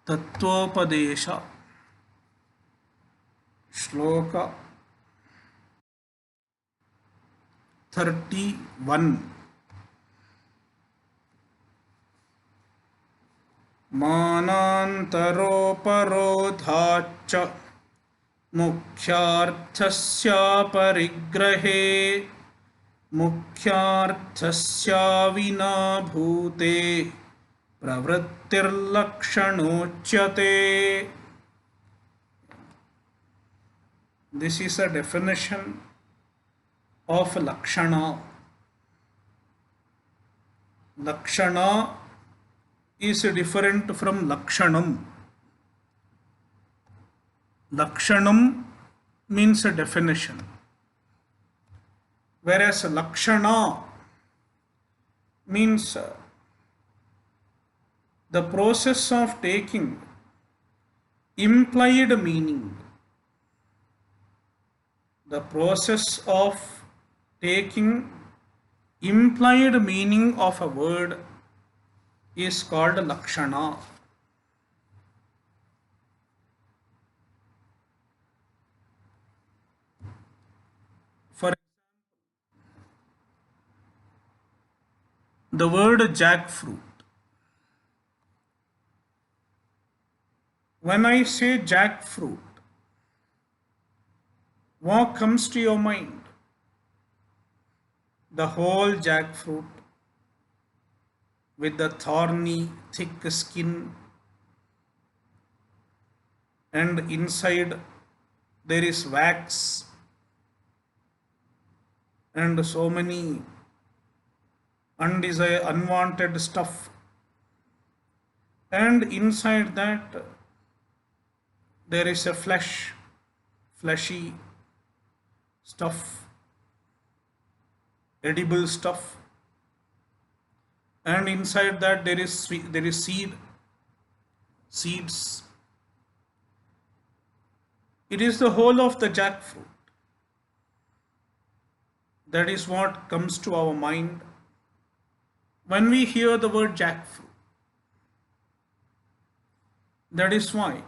तत्वोपदेश श्लोक 31 मानान्तरोपरोधाच्च मुख्यार्थस्य परिग्रहे मुख्यार्थस्य विना भूते प्रवृत्तिर्लक्षणोच्यते. This is a definition of lakshana. Lakshana is different from lakshanam. Lakshanam means a definition, whereas lakshana means the process of taking implied meaning. The process of taking implied meaning of a word is called lakshana. For the word jackfruit. When I say jackfruit, what comes to your mind? The whole jackfruit with the thorny, thick skin, and inside there is wax and so many unwanted stuff, and inside that there is a fleshy stuff, edible stuff, and inside that there is seeds. It is the whole of the jackfruit. That is what comes to our mind when we hear the word jackfruit. That is why,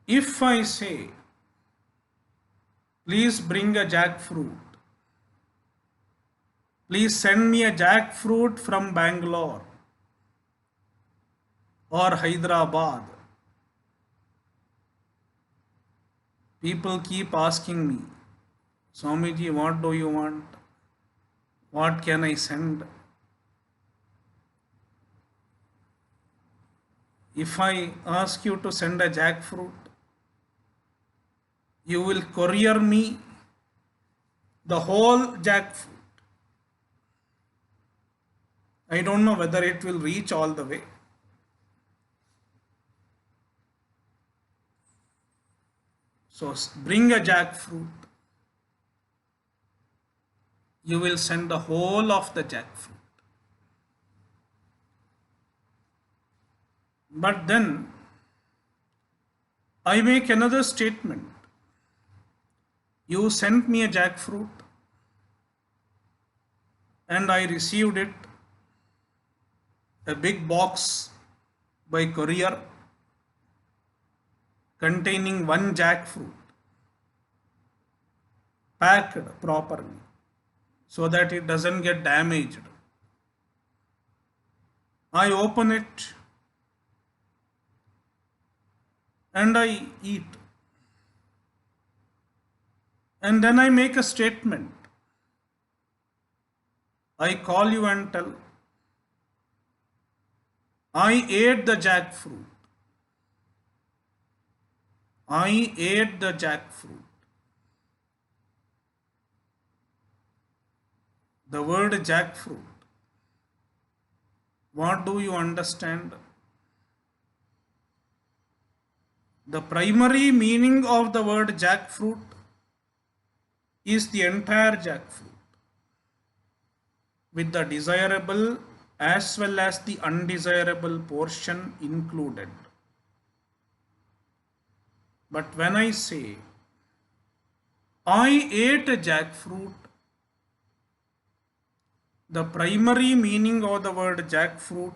if I say, please bring a jackfruit, please send me a jackfruit from Bangalore or Hyderabad, people keep asking me, Swamiji, what do you want? What can I send? If I ask you to send a jackfruit, you will courier me the whole jackfruit. I don't know whether it will reach all the way. So bring a jackfruit. You will send the whole of the jackfruit. But then I make another statement. You sent me a jackfruit and I received it, a big box by courier containing one jackfruit, packed properly so that it doesn't get damaged. I open it and I eat. And then I make a statement. I call you and tell, I ate the jackfruit. I ate the jackfruit. The word jackfruit, what do you understand? The primary meaning of the word jackfruit is the entire jackfruit, with the desirable as well as the undesirable portion included. But when I say, I ate a jackfruit, the primary meaning of the word jackfruit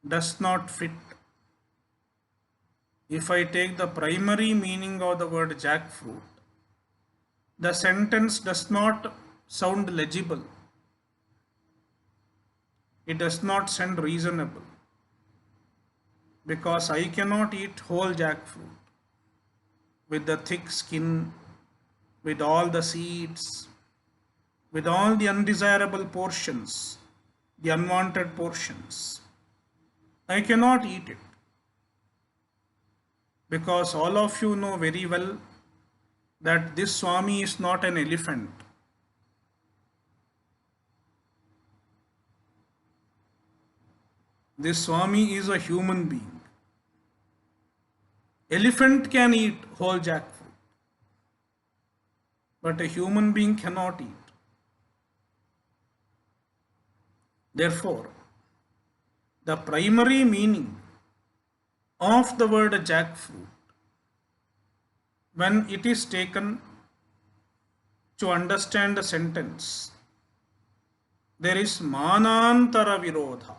does not fit if I take the primary meaning of the word jackfruit, the sentence does not sound legible. It does not sound reasonable, because I cannot eat whole jackfruit with the thick skin, with all the seeds, with all the undesirable portions, the unwanted portions. I cannot eat it, because all of you know very well that this Swami is not an elephant. This Swami is a human being. Elephant can eat whole jackfruit, but a human being cannot eat. Therefore, the primary meaning of the word jackfruit, when it is taken to understand the sentence, there is manantara virodha.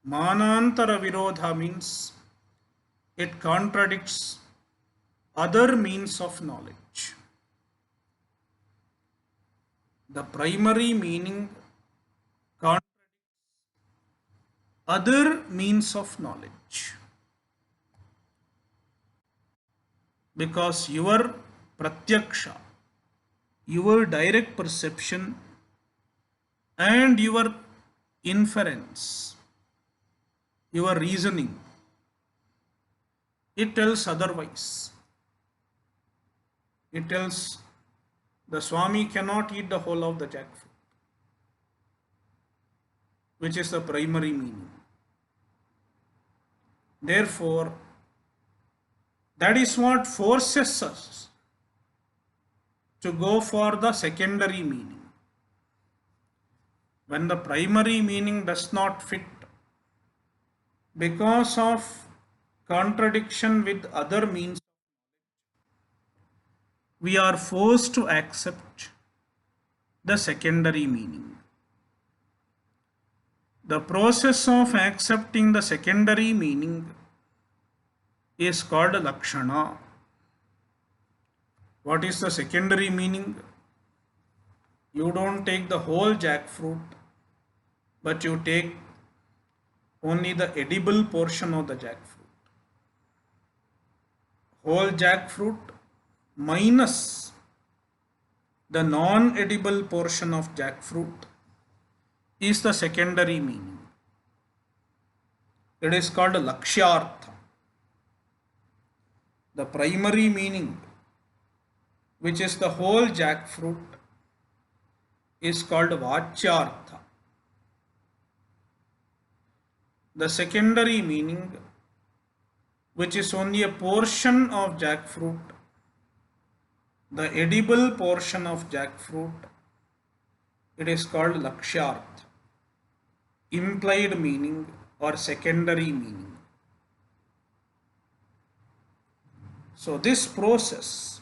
Manantara virodha means it contradicts other means of knowledge. The primary meaning contradicts other means of knowledge, because your pratyaksha, your direct perception, and your inference, your reasoning, it tells otherwise. It tells the Swami cannot eat the whole of the jackfruit, which is the primary meaning. Therefore, that is what forces us to go for the secondary meaning. When the primary meaning does not fit because of contradiction with other means, we are forced to accept the secondary meaning. The process of accepting the secondary meaning is called lakshana. What is the secondary meaning? You don't take the whole jackfruit, but you take only the edible portion of the jackfruit. Whole jackfruit minus the non-edible portion of jackfruit is the secondary meaning. It is called lakshyartha. The primary meaning, which is the whole jackfruit, is called vachyartha. The secondary meaning, which is only a portion of jackfruit, the edible portion of jackfruit, it is called lakshyartha, implied meaning or secondary meaning. So this process,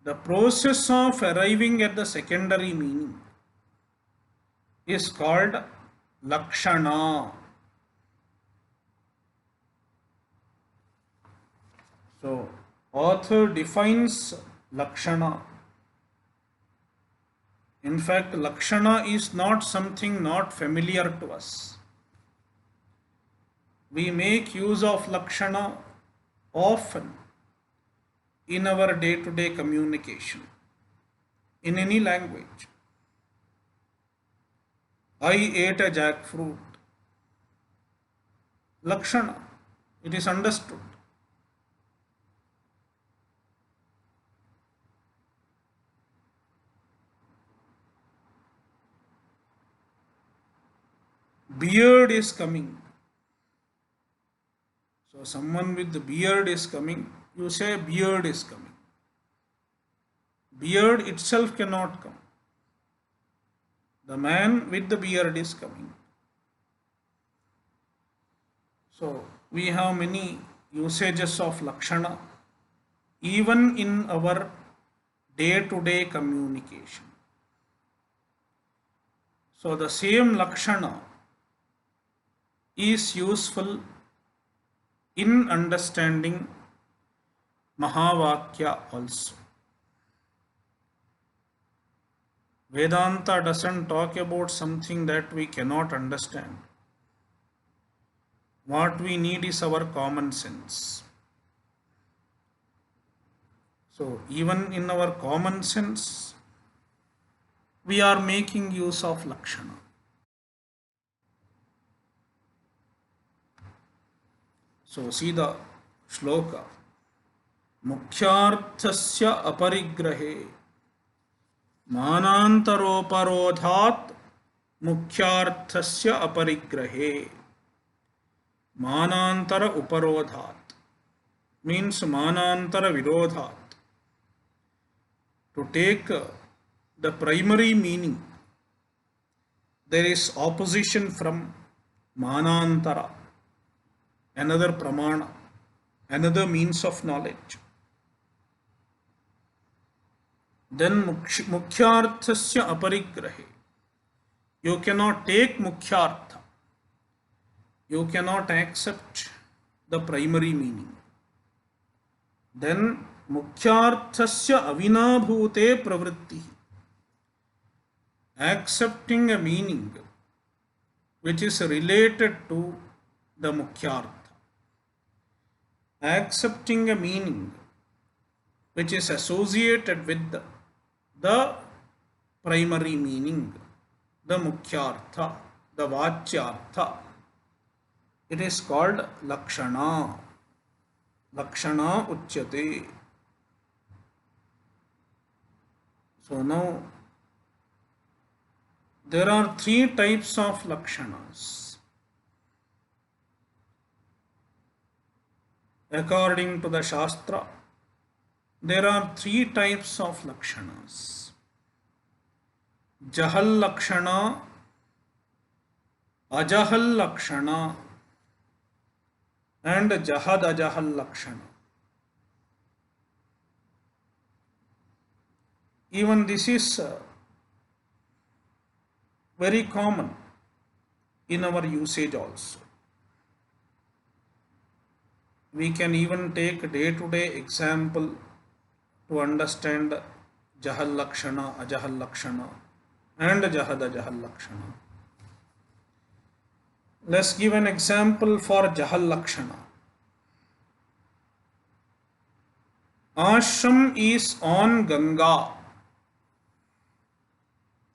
the process of arriving at the secondary meaning, is called lakshana. So author defines lakshana. In fact, lakshana is not something not familiar to us. We make use of lakshana often in our day-to-day communication, in any language. I ate a jackfruit. Lakshana, it is understood. Beard is coming. So someone with the beard is coming, you say beard is coming. Beard itself cannot come. The man with the beard is coming. So we have many usages of lakshana even in our day-to-day communication. So the same lakshana is useful in understanding Mahavakya also. Vedanta doesn't talk about something that we cannot understand. What we need is our common sense. So, even in our common sense, we are making use of Lakshana. So, see the shloka. Mukhyarthasya aparigrahe manantaroparodhat mukhyarthasya aparigrahe manantara uparodhat means manantara virodhat. To take the primary meaning, there is opposition from manantara, another pramana, another means of knowledge. Then mukhyarthasya aparigrahe. You cannot take mukhyartha. You cannot accept the primary meaning. Then mukhyarthasya avinabhute pravritti. Accepting a meaning which is related to the mukhyartha. Accepting a meaning which is associated with the primary meaning, the mukhyartha, the vachyartha. It is called lakshana. Lakshana uchyate. So now there are three types of lakshanas. According to the Shastra, there are three types of lakshanas. Jahal lakshana, ajahal lakshana, and jahad ajahal lakshana. Even this is very common in our usage also. We can even take day-to-day example to understand Jahal Lakshana, Ajahal Lakshana and Jahad Ajahal Lakshana. Let's give an example for Jahal Lakshana. Ashram is on Ganga.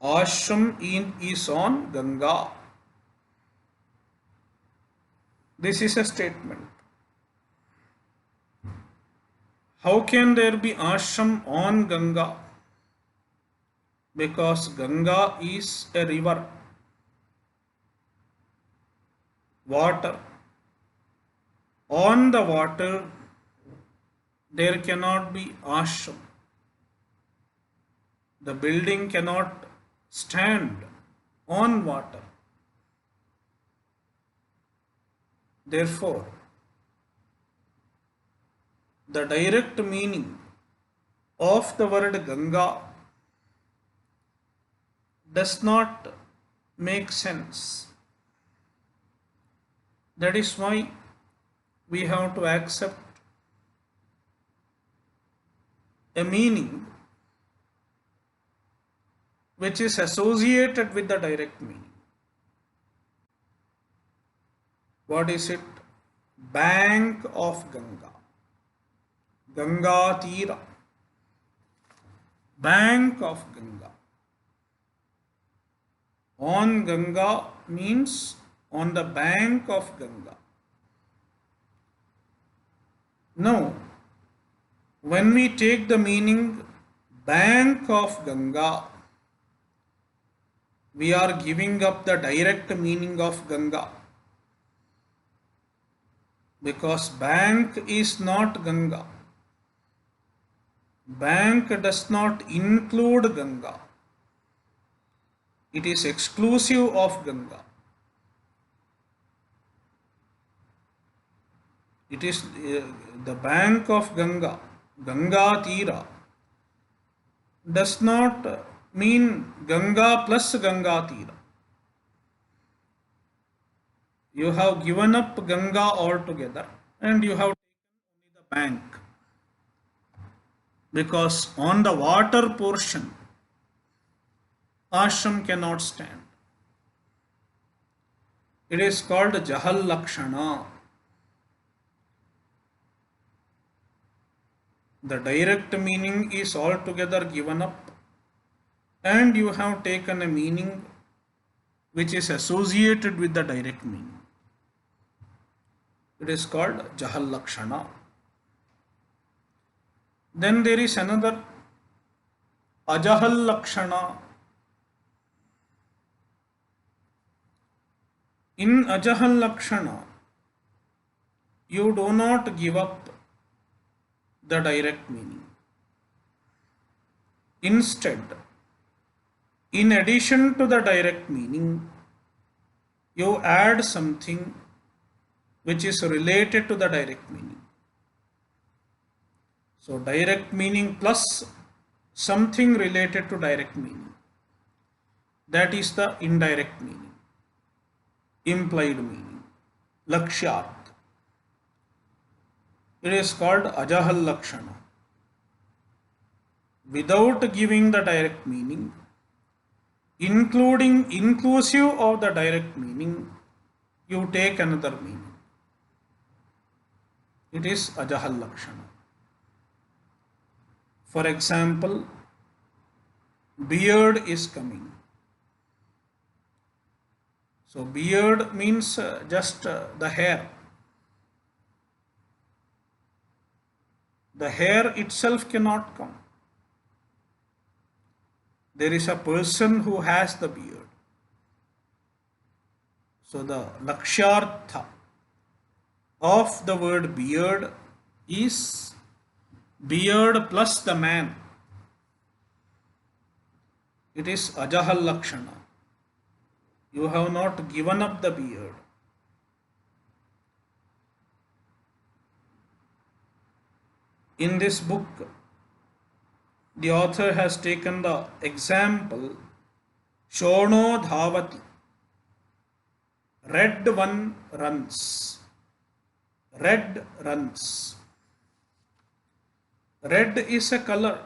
Ashram is on Ganga. This is a statement. How can there be ashram on Ganga? Because Ganga is a river, water. On the water, there cannot be ashram. The building cannot stand on water. Therefore, the direct meaning of the word Ganga does not make sense. That is why we have to accept a meaning which is associated with the direct meaning. What is it? Bank of Ganga. Ganga Tira. Bank of Ganga. On Ganga means on the bank of Ganga. Now, when we take the meaning bank of Ganga, we are giving up the direct meaning of Ganga. Because bank is not Ganga. Bank does not include Ganga. It is exclusive of Ganga. It is the bank of Ganga, Ganga Tira, does not mean Ganga plus Ganga Tira. You have given up Ganga altogether and you have taken only the bank, because on the water portion ashram cannot stand. It is called Jahal Lakshana. The direct meaning is altogether given up, and you have taken a meaning which is associated with the direct meaning. It is called Jahal Lakshana. Then there is another Ajahal Lakshana. In Ajahal Lakshana, you do not give up the direct meaning. Instead, in addition to the direct meaning, you add something which is related to the direct meaning. So, direct meaning plus something related to direct meaning. That is the indirect meaning, implied meaning, Lakshyarth. It is called Ajahal Lakshana. Without giving the direct meaning, inclusive of the direct meaning, you take another meaning. It is Ajahal Lakshana. For example, beard is coming. So beard means just the hair. The hair itself cannot come. There is a person who has the beard. So the Lakshyartha of the word beard is beard plus the man. It is Ajahal Lakshana. You have not given up the beard. In this book, the author has taken the example Shono Dhavati. Red one runs. Red runs. Red is a color.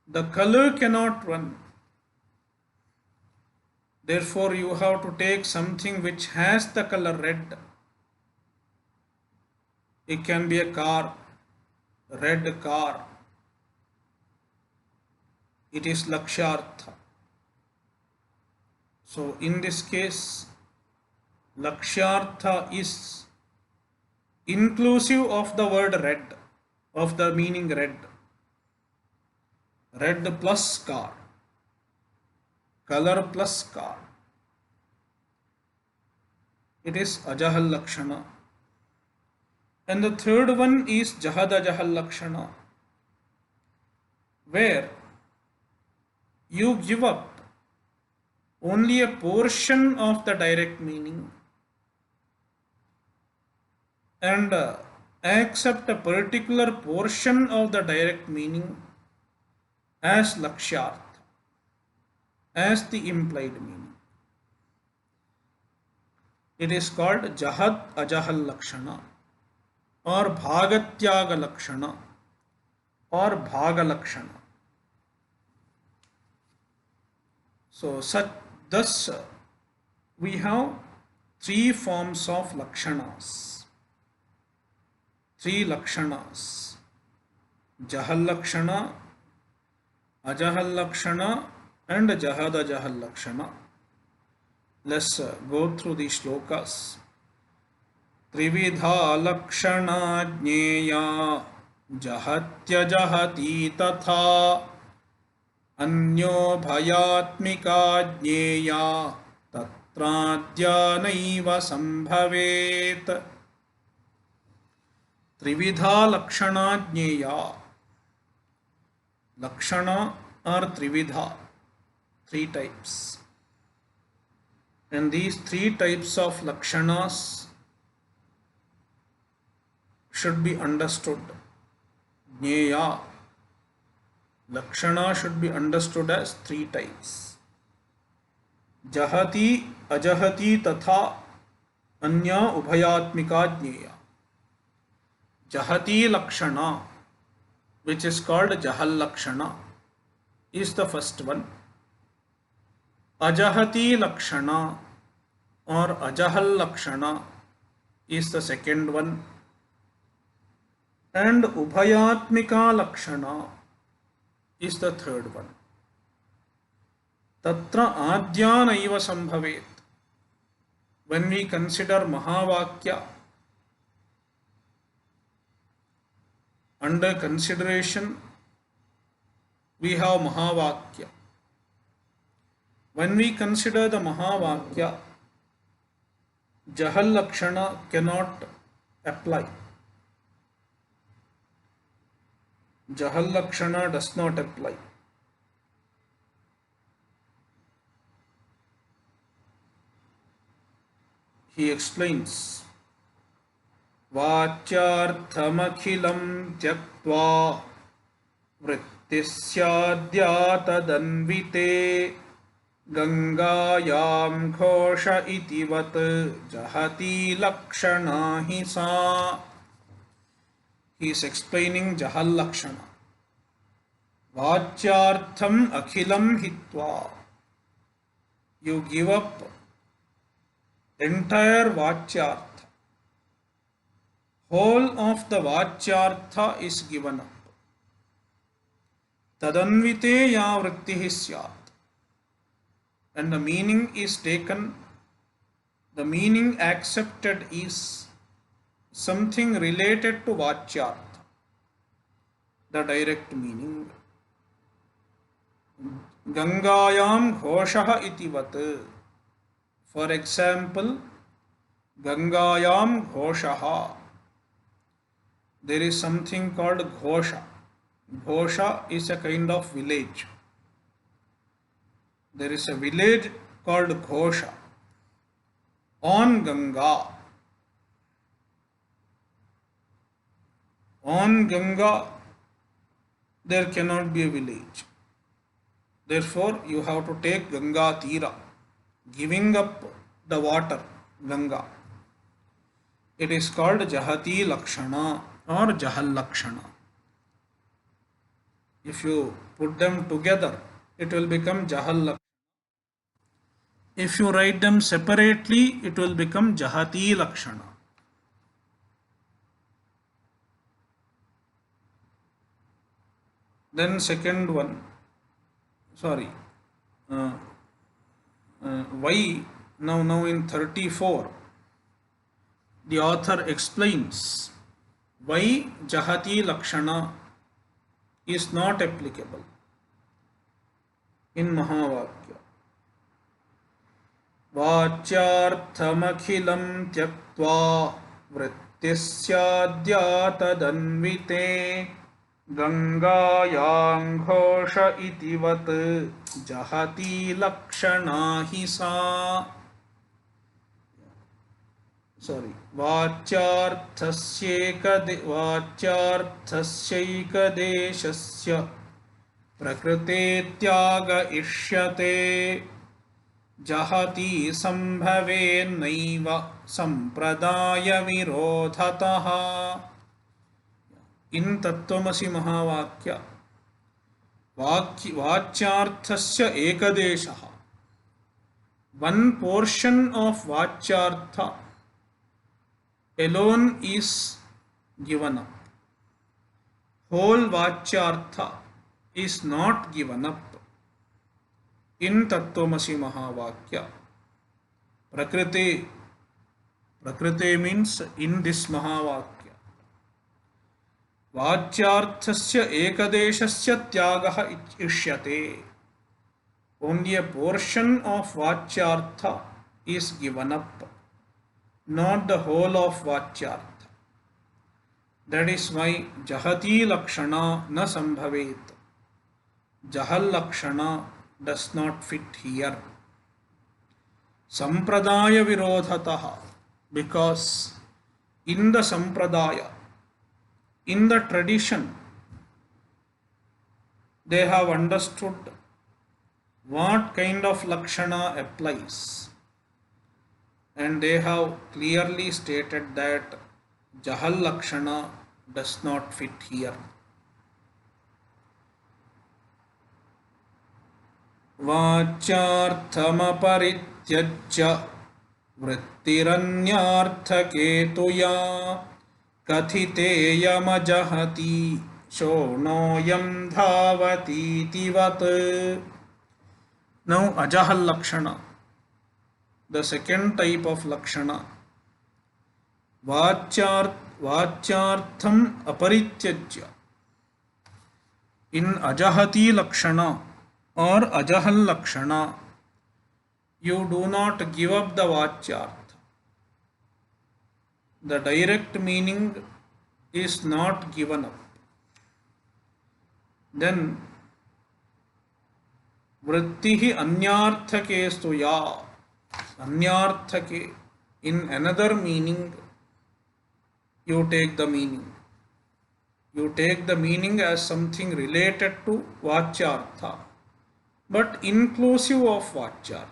The color cannot run. Therefore, you have to take something which has the color red. It can be a car, red car. It is Lakshyartha. So, in this case, Lakshyartha is inclusive of the word red, of the meaning red. Red plus car, color plus car. It is Ajahal Lakshana. And the third one is Jahad Ajahal Lakshana, where you give up only a portion of the direct meaning and accept a particular portion of the direct meaning as Lakshyartha, as the implied meaning. It is called Jahad Ajahal Lakshana or Bhagatyaga Lakshana or Bhaga Lakshana. So thus we have three forms of Lakshanas. Three Lakshanas. Jahal Lakshana, Ajahal Lakshana and Jahad Ajahal Lakshana. Let's go through the shlokas. Trividha Lakshana Jneya Jahatya Jahati Tatha Anyo Bhayatmika Jneya Tatradya Naiva Sambhavet. Trividha Lakshana Jneya. Lakshana are Trividha, three types. And these three types of Lakshanas should be understood. Jneya. Lakshana should be understood as three types. Jahati, Ajahati, Tatha. Anya Ubhayatmika Jnaya. Jahati Lakshana, which is called Jahal Lakshana, is the first one. Ajahati Lakshana or Ajahal Lakshana is the second one. And Ubhayatmika Lakshana is the third one. Tatra Adhyanaiva Sambhavet. When we consider Mahavakya, under consideration we have Mahavakya. When we consider the Mahavakya, Jahal Lakshana cannot apply. Jahal Lakshana does not apply. He explains, Vachyarthamakhilam tyaktva vrittisyadyatadanvite Gangayam ghosha itivat jahati lakshana hi sa. He is explaining Jahal Lakshana. Vachyartham akhilam hitva. You give up entire Vachyartha. Whole of the Vachyartha is given up. Tadanvite ya vrittihi syat. And the meaning is taken, the meaning accepted is something related to Vachyartha, the direct meaning. Gangayam ghoshaha itivat. For example, Gangayam ghoshaha. There is something called Ghosha. Ghosha is a kind of village. There is a village called Ghosha on Ganga. On Ganga, there cannot be a village. Therefore, you have to take Ganga Tira, giving up the water, Ganga. It is called Jahati Lakshana or Jahal Lakshana. If you put them together, it will become Jahal Lakshana. If you write them separately, it will become Jahati Lakshana. Then second one, why now in 34, the author explains why Jahati Lakshana is not applicable in Mahavakya. Vachyarthamakhilam tyaktva vrittisyadyatadanvite Gangayam ghosha itivat jahati lakshana hi sa. Vachyarthasyaikadeshasya prakrite tyaga ishyate jahati sambhave naiva sampradaya virodhataha. In Tattvamasi Mahavakya, Vachyarthasya ekadeshaha. One portion of Vachyartha alone is given up. Whole Vachyartha is not given up. In Tattvamasi Mahavakya, Prakriti means in this Mahavakya. Vachyarthasya ekadeshasya tyagaha ishyate. Only a portion of Vachyartha is given up, not the whole of Vachyartha. That is why Jahati Lakshana na sambhavet. Jahal Lakshana does not fit here. Sampradaya virodhataha. Because in the Sampradaya, in the tradition, they have understood what kind of Lakshana applies. and they have clearly stated that Jahal Lakshana does not fit here. वाच्यार्थमपरित्यज्य वृत्तिरन्यार्थकेतुया कथितेयमजहति शोणोऽयं धावतीतिवत्. Now Ajahal Lakshana, the second type of Lakshana. Vachyartham aparityajya. In Ajahati Lakshana or Ajahal Lakshana, you do not give up the Vachyartha. The direct meaning is not given up. Then Vrittihi Anyarthake Stuya. Anyarthake. In another meaning, you take the meaning. You take the meaning as something related to Vachyartha, but inclusive of Vachyartha.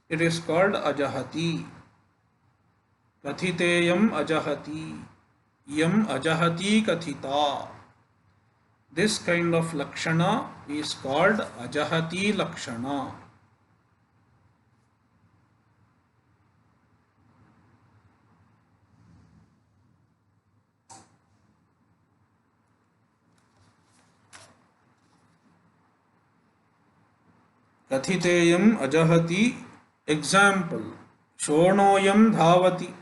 It is called Ajahati. Kathiteyam Ajahati. Yam Ajahati Kathita. This kind of Lakshana is called Ajahati Lakshana. Kathiteyam Ajahati. Example. Shonoyam Dhavati.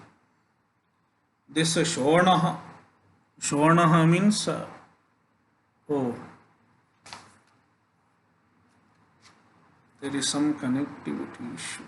This Shonaha. Shonaha means oh, there is some connectivity issue.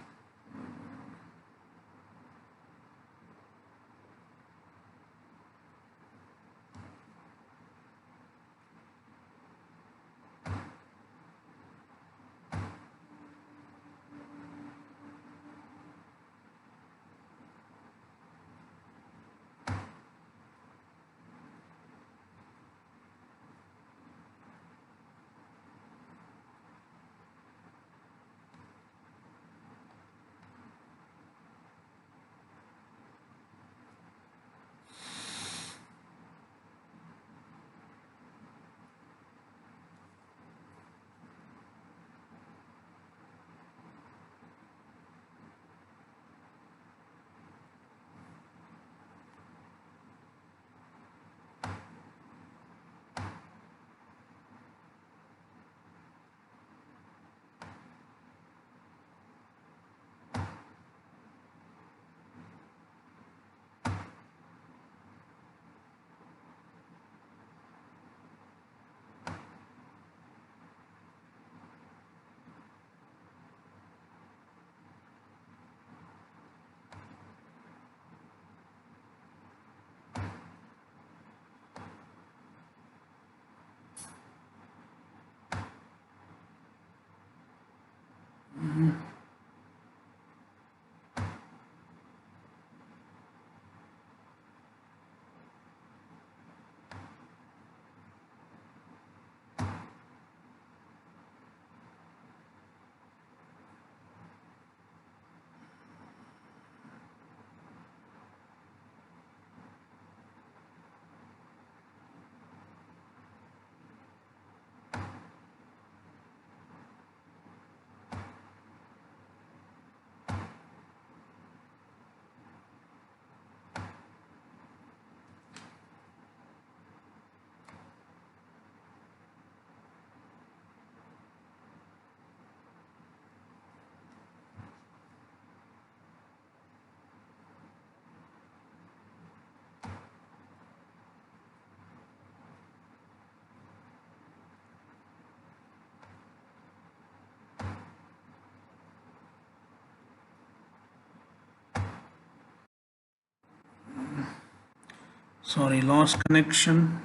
Sorry, lost connection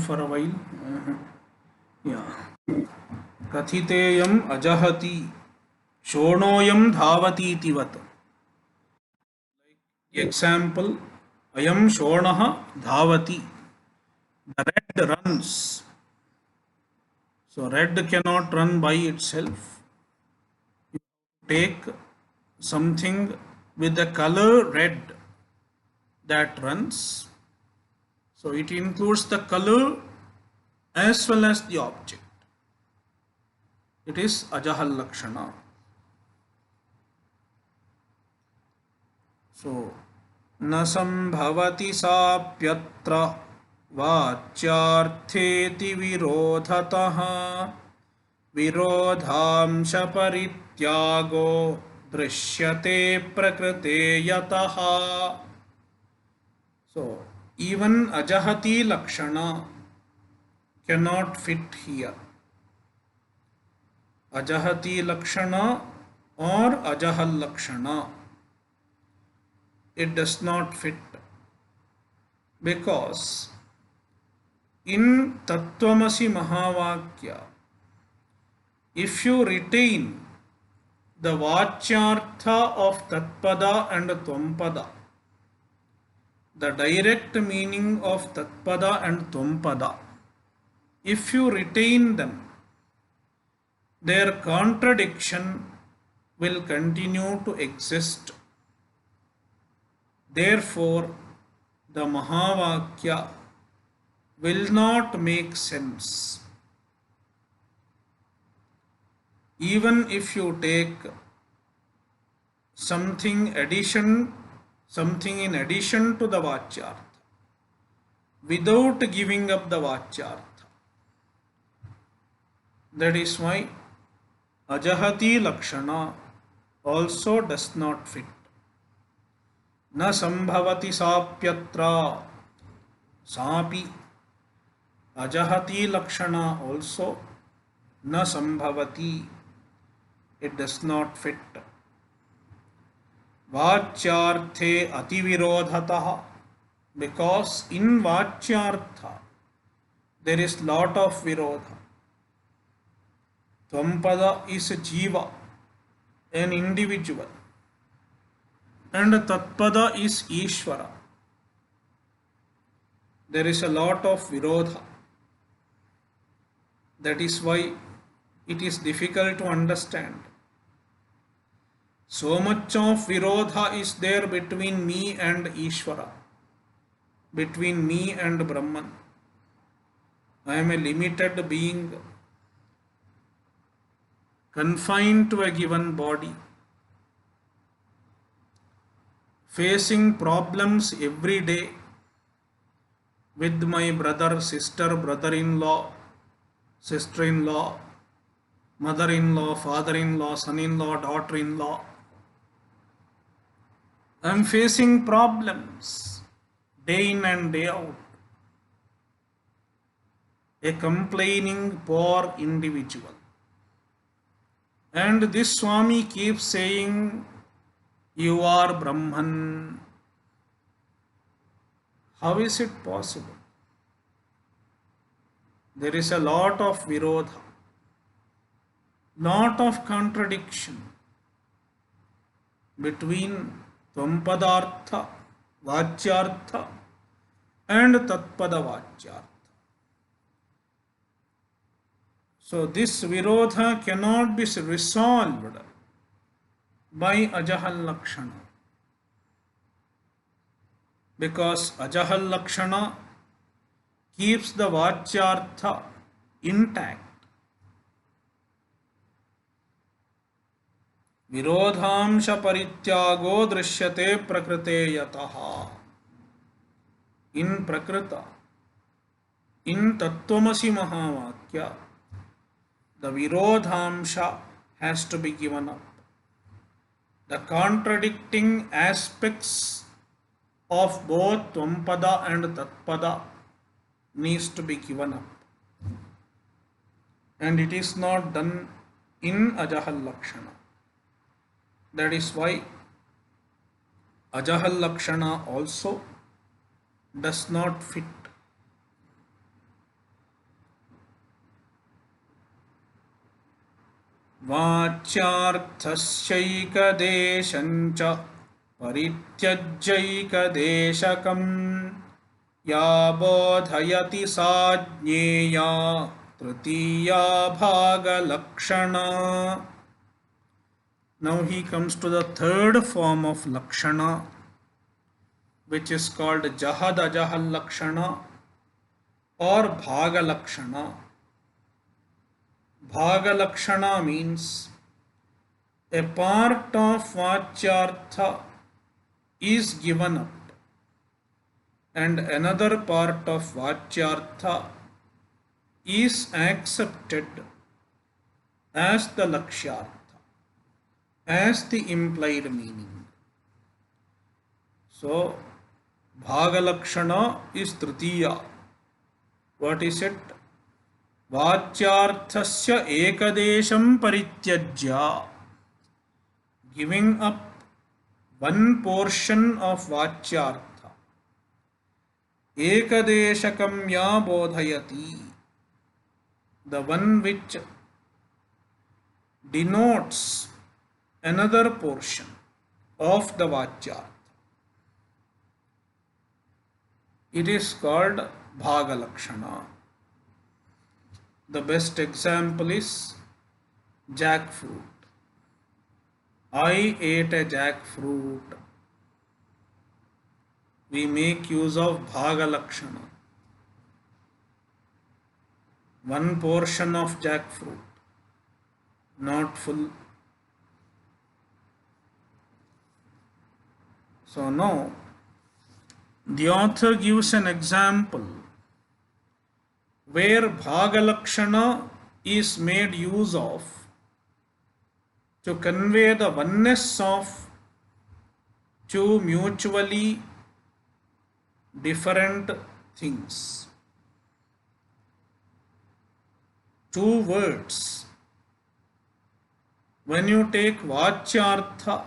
for a while. Yeah. Kathiteyam Ajahati. Shonoyam Dhavati Tivat. Example. Ayam Shonaha Dhavati. The red runs. So red cannot run by itself. take something with the color red that runs, so it includes the color as well as the object. It is Ajahal Lakshana. So, न संभवति साप्यत्र वाच्यार्थेति विरोधतः विरोधांश परित्यागो दृश्यते प्रकृते यतः. So, even Ajahati Lakshana cannot fit here. Ajahati Lakshana or Ajahal Lakshana, it does not fit, because in Tattvamasi Mahavakya, if you retain the Vachyartha of Tatpada and Tvampada, the direct meaning of Tatpada and Tvampada, if you retain them, their contradiction will continue to exist. Therefore, the Mahavakya will not make sense. Even if you take something in addition to the Vachyartha, without giving up the Vachyartha. That is why Ajahati Lakshana also does not fit. न संभवति साप्यत्र, सापि Ajahati Lakshana also न संभवति, it does not fit. Vachyarthe ativirodhatah, because in Vachyartha there is lot of virodha. Tvampada is a jiva, an individual, and Tatpada is Ishvara. There is a lot of virodha. That is why it is difficult to understand. So much of virodha is there between me and Ishvara, between me and Brahman. I am a limited being, confined to a given body, facing problems every day with my brother, sister, brother-in-law, sister-in-law, mother-in-law, father-in-law, son-in-law, daughter-in-law. I am facing problems day in and day out. A complaining poor individual. And this Swami keeps saying, you are Brahman. How is it possible? There is a lot of virodha, lot of contradiction between Tvampadartha, Vachyartha and Tatpada Vachyartha. So this virodha cannot be resolved by Ajahal Lakshana, because Ajahal Lakshana keeps the Vachyartha intact. Virodhamsha parityago drishyate prakrite yataha. In Prakrita, in Tattvamasi Mahavakya, the Virodhamsha has to be given up. The contradicting aspects of both Tvampada and Tatpada needs to be given up. And it is not done in Ajahal Lakshana. That is why Ajahal Lakshana also does not fit. Vachyarthasyaikadeshancha parityajyaikadeshakam ya bodhayati sajñeya tritiya bhaga lakshana. Now he comes to the third form of Lakshana, which is called Jahad Ajahal Lakshana or Bhaga Lakshana. Bhaga Lakshana means a part of Vachyartha is given up and another part of Vachyartha is accepted as the Lakshyartha, as the implied meaning. So, Bhaga Lakshana is Tritiya. What is it? Vachyarthasya ekadesham parityajya. Giving up one portion of Vachyartha. Ekadeshakam ya bodhayati. The one which denotes another portion of the Vachyartha. It is called Bhaga Lakshana. The best example is jackfruit. I ate a jackfruit. We make use of Bhaga Lakshana. One portion of jackfruit, not full. So now, the author gives an example where Bhaga Lakshana is made use of to convey the oneness of two mutually different things. Two words. When you take Vachyartha,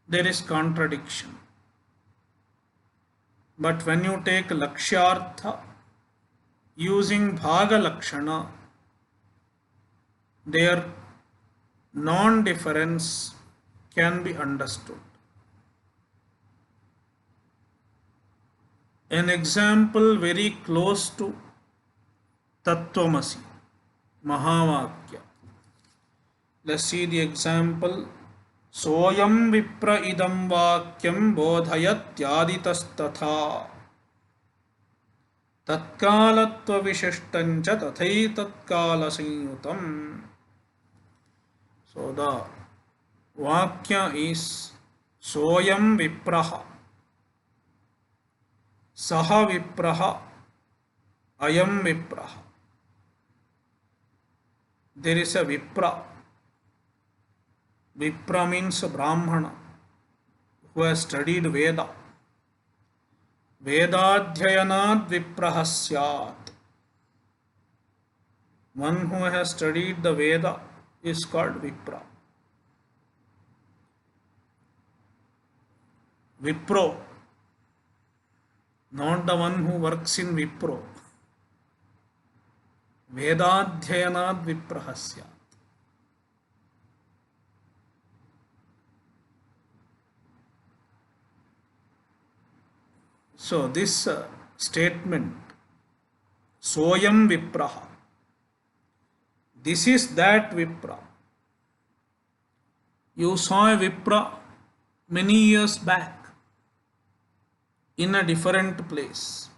there is contradiction. But when you take Lakshyartha, using Bhaga Lakshana, their non-difference can be understood. An example very close to Tattvamasi, Mahavakya. Let's see the example. Soyam vipra idam vakyam bodhayatyaditastatha tatkalatva vishishtancha tathai tatkala sanyutam. So the vakya is Soyam vipraha, Saha vipraha, Ayam vipraha. There is a Vipra. Vipra means a Brahmana who has studied Veda. Vedadhyayanad vipraha syat. One who has studied the Veda is called Vipra. Vipro, not the one who works in Vipro. Vedadhyayanad vipraha syat. So this statement, Soyam Vipraha, this is that Vipra. You saw a Vipra many years back in a different place.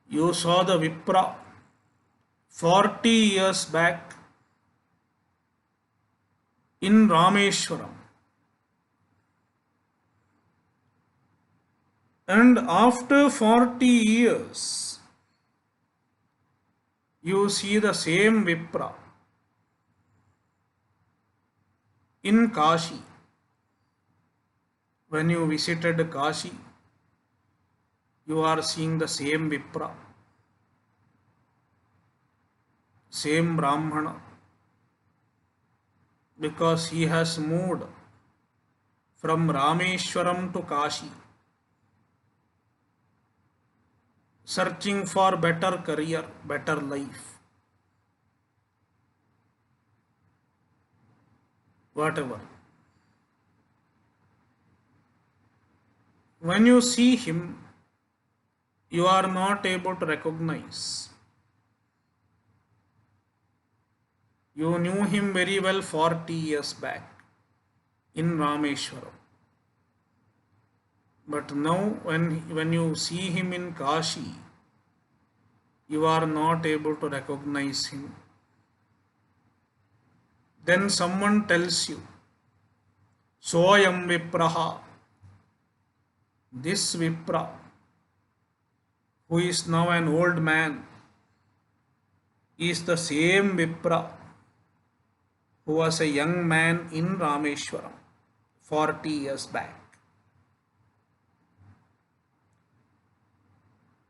You saw the Vipra 40 years back in Rameshwaram. And after 40 years, you see the same Vipra in Kashi. When you visited Kashi, you are seeing the same Vipra, same Brahmana, because he has moved from Rameshwaram to Kashi, searching for better career, better life, whatever. When you see him, you are not able to recognize. You knew him very well 40 years back in Rameshwaram. But now when you see him in Kashi, you are not able to recognize him. Then someone tells you, Soyam Vipraha, this Vipra, who is now an old man, is the same Vipra who was a young man in Rameshwaram 40 years back.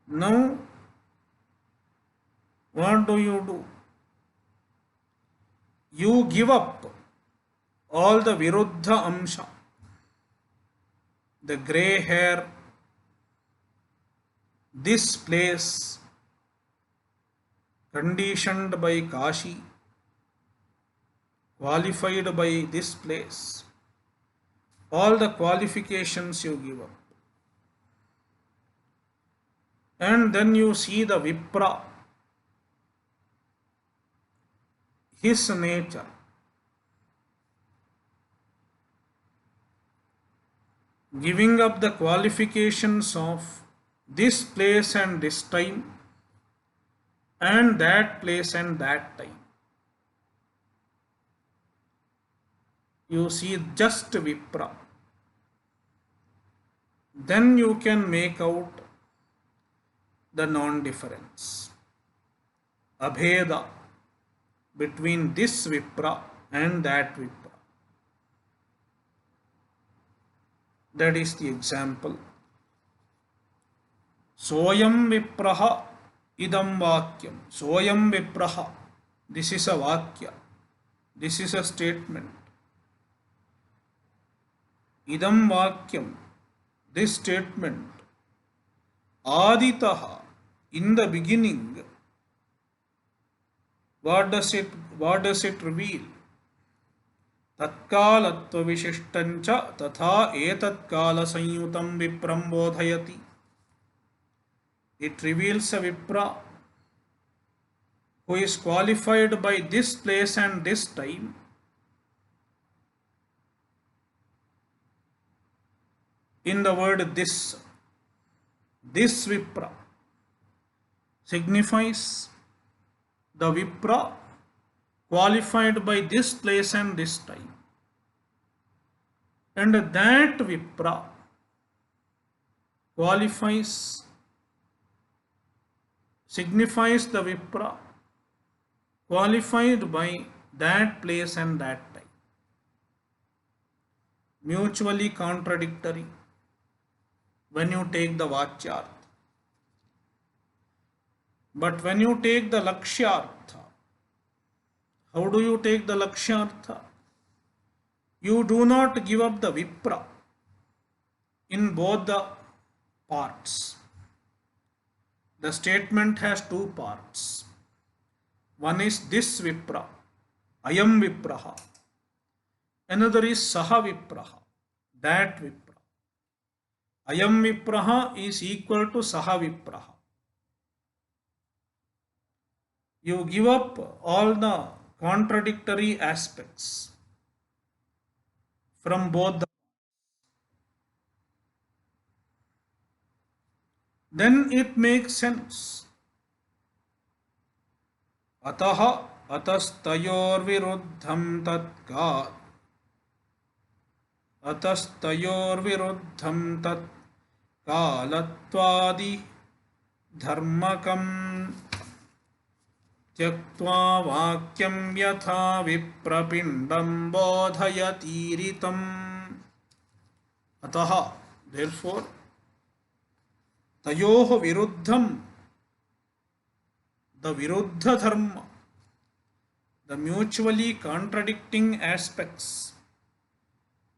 Now, what do? You give up all the Viruddha Amsha, the grey hair, this place, conditioned by Kashi, qualified by this place, all the qualifications you give up. And then you see the Vipra, his nature. Giving up the qualifications of this place and this time, and that place and that time. You see just Vipra. Then you can make out the non-difference, Abheda, between this Vipra and that Vipra. That is the example. Soyam Vipraha idam vakyam. Soyam Vipraha. This is a vakya. This is a statement. Idam vakyam. This statement. Aditaha. In the beginning. What does it reveal? Tatkalatva vishishtancha tatha etatkala sanyutam vipram bodhayati. It reveals a Vipra who is qualified by this place and this time, in the word this Vipra signifies the Vipra qualified by this place and this time. And that Vipra signifies the Vipra qualified by that place and that time. Mutually contradictory when you take the Vachyartha. But when you take the Lakshyartha, how do you take the Lakshyartha? You do not give up the Vipra in both the parts. The statement has two parts. One is this Vipra, Ayam Vipraha. Another is Saha Vipraha, that Vipra. Ayam Vipraha is equal to Saha Vipraha. You give up all the contradictory aspects from both the. Then it makes sense. Ataha atastayor viruddham tatka. Atastayor viruddham tat kalatvadi dharmakam tyaktva vakyam yatha viprapindam bodhayatiritam. Ataha, therefore, tayoh viruddham, the viruddha dharma, the mutually contradicting aspects.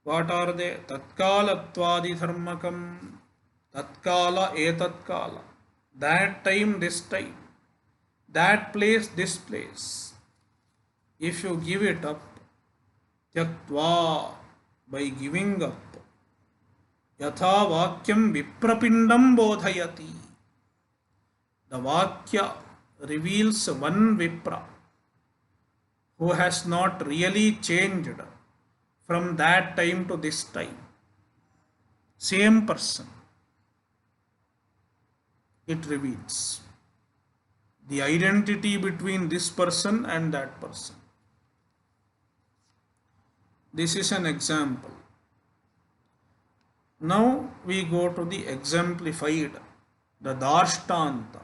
What are they? Tatkalatvadi dharmakam, tatkala etatkala, that time this time, that place this place. If you give it up, tyaktva, by giving up, yatha vakyam viprapindam bodhayati. The Vakya reveals one Vipra who has not really changed from that time to this time. Same person. It reveals the identity between this person and that person. This is an example. Now we go to the exemplified, the Darshtanta.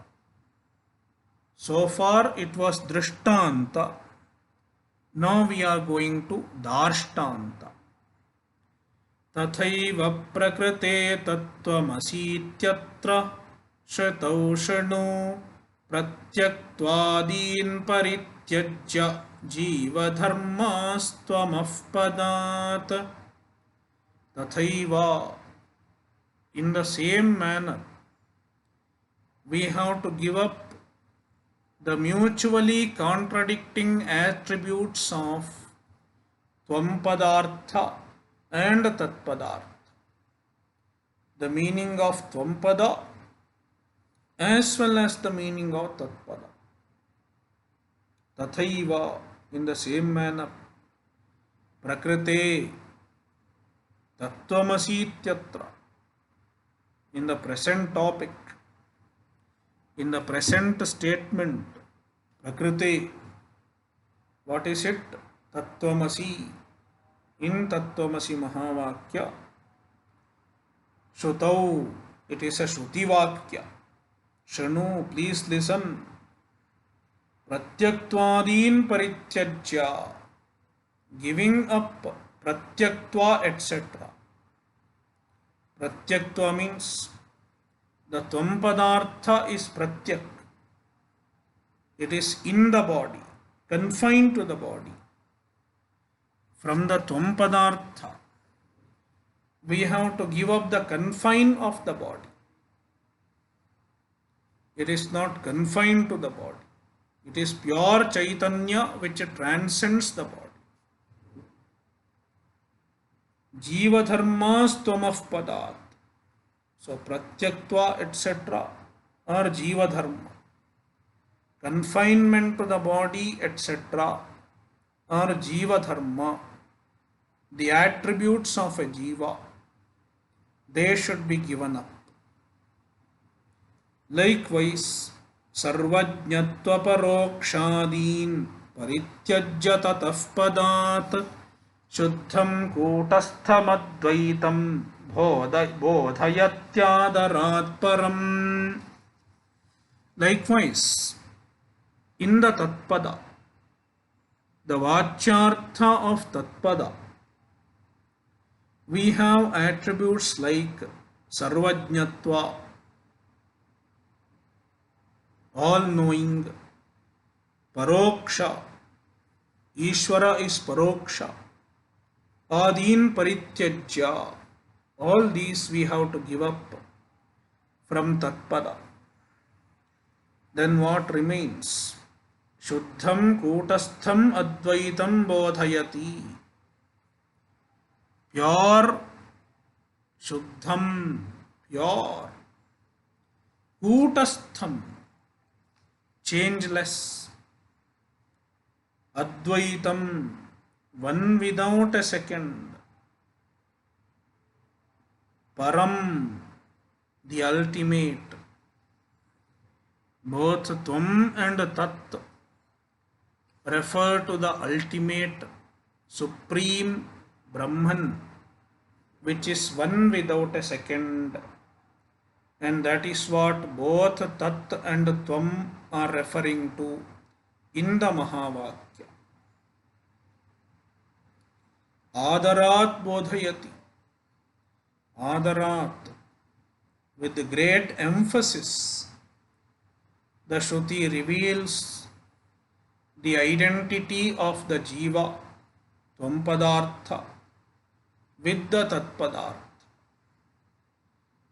So far it was Drishtanta. Now we are going to Darshtanta. तथैव प्रकृते तत्त्वमसीत्यत्र श्रुतौ प्रत्यक्त्वादीन् परित्यज्य जीवधर्मास्त्वमः tathaiva. In the same manner, we have to give up the mutually contradicting attributes of Tvampadartha and Tatpadartha. The meaning of Tvampada as well as the meaning of Tatpada. Tathaiva, in the same manner, Prakrite Tattvamasityatra, in the present topic, in the present statement, Prakriti, what is it? Tattvamasi. In Tattvamasi Mahavakya, Shrutau, it is a Shruti Vakya. Shranu, please listen. Pratyaktvadin Parityajya, giving up Pratyaktva, etc. Pratyaktva means the Tvampadartha is Pratyak. It is in the body, confined to the body. From the Tvampadartha, we have to give up the confine of the body. It is not confined to the body. It is pure Chaitanya which transcends the body. Jiva dharmas tvamah padat. So pratyaktva, etc. or jiva dharma. Confinement to the body, etc. or jiva dharma. The attributes of a jiva, they should be given up. Likewise, sarvajñatva parokshadin parityajya tatah padat Shuddham kutastham advaitam bodhayatyadarat param. Likewise, in the Tatpada, the Vachyartha of Tatpada, we have attributes like Sarvajñatva, all-knowing, Paroksha, Ishvara is Paroksha, Adin Parityajya, all these we have to give up from Tatpada. Then what remains? Shuddham Kutastham Advaitam Bodhayati. Pure, Shuddham, pure. Kutastham, changeless. Advaitam, one without a second. Param, the ultimate. Both Tvam and Tat refer to the ultimate, supreme Brahman, which is one without a second. And that is what both Tat and Tvam are referring to in the Mahavakya. Adarat bodhayati. Adarat, with great emphasis, the Shruti reveals the identity of the Jiva, Tvampadartha, with the Tatpadartha,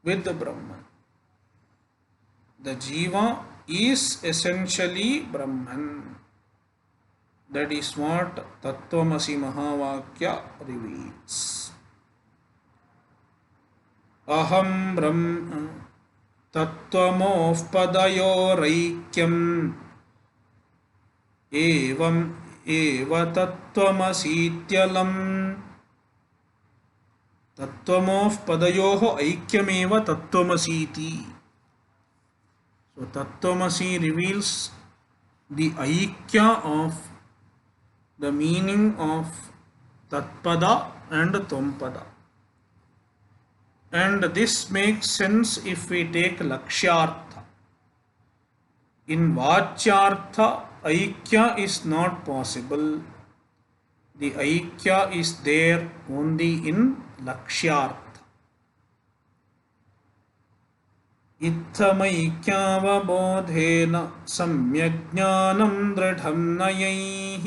with the Brahman. The Jiva is essentially Brahman. That is what Tattvamasi Mahavakya reveals. Aham Brahma Tattvamofpadayoraikyam evam एव तत्त्वमसीत्यलम्. तत्त्वमोः पदयोः ऐक्यमेव तत्त्वमसीति. So Tattvamasi reveals the aikya of the meaning of Tatpada and Tvapada. And this makes sense if we take Lakshyartha. In Vachyartha, aikya is not possible. The aikya is there only in Lakshyartha. इत्थमैक्यावबोधेन सम्यग्ज्ञानं दृढं नयैः.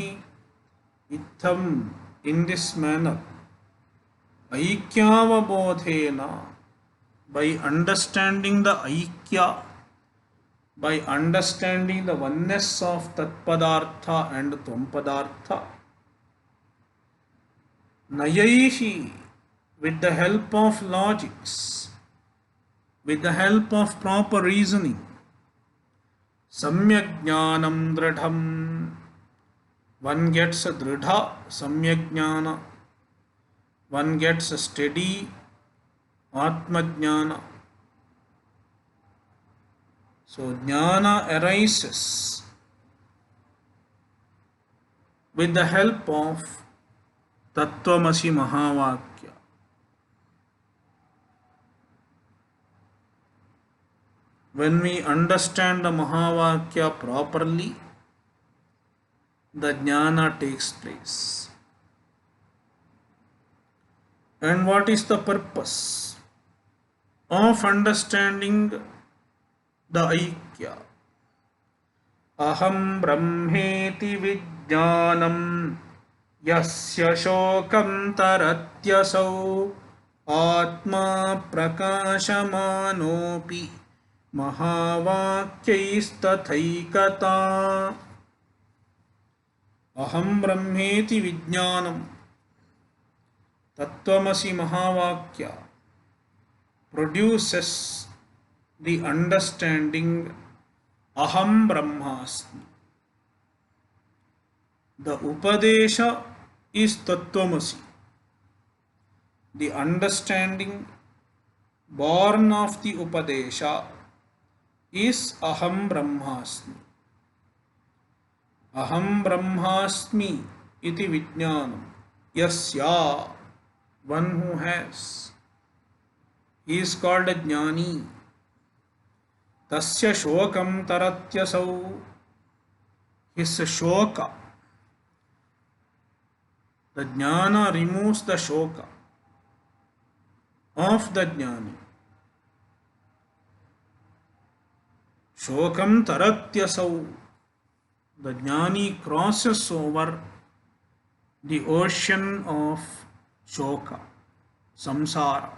Itham, in this manner, aikyavabodhena, by understanding the aikya, by understanding the oneness of Tatpadartha and Tvampadartha, nayaihi, with the help of logics, with the help of proper reasoning, samyak jnanam dridham, one gets a dridha samyak jnana, one gets a steady atma jnana. So jnana arises with the help of Tattvamasi Mahavakya. When we understand the Mahavakya properly, the jnana takes place. And what is the purpose of understanding the aikya? Aham brahmeti vijnanam yasya shokam taratyasau atma prakashamanopi महावाक्यैस्तथैकता. अहम ब्रह्मेति विज्ञानम, Tattvamasi Mahavakya produces the understanding Aham Brahmasmi. The Upadesha is Tattvamasi. The understanding born of the Upadesha is Aham Brahmasmi. Aham Brahmasmi iti Vijnanam. Yasya, one who has, he is called a Jnani. Tasya Shokam Taratyasau, his Shoka. The Jnana removes the Shoka of the Jnani. Shokam Taratyasau, the Jnani crosses over the ocean of Shoka, Samsara.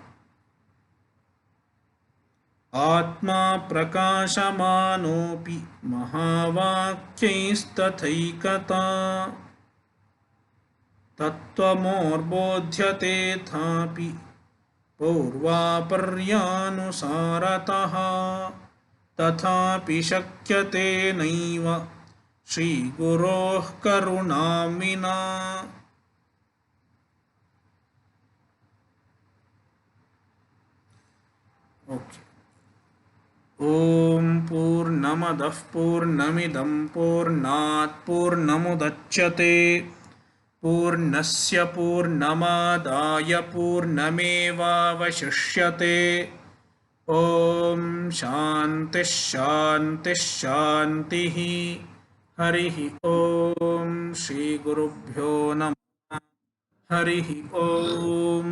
Atma Prakashamanopi Mahavakyaisthathaikata. Tattvamorbodyate thapi Purvaparyanusarataha. तथापि शक्यते नैव श्री गुरोः करुणां विना. Okay. ओम पूर्णमदः पूर्णमिदं पूर्णात् पूर्णमुदच्यते पूर्णस्य पूर्णमादाय पूर्णमेवावशिष्यते. ओम शांति शांति शांति. हरिः ओम. श्री गुरुभ्यो नमः. हरिः ओम.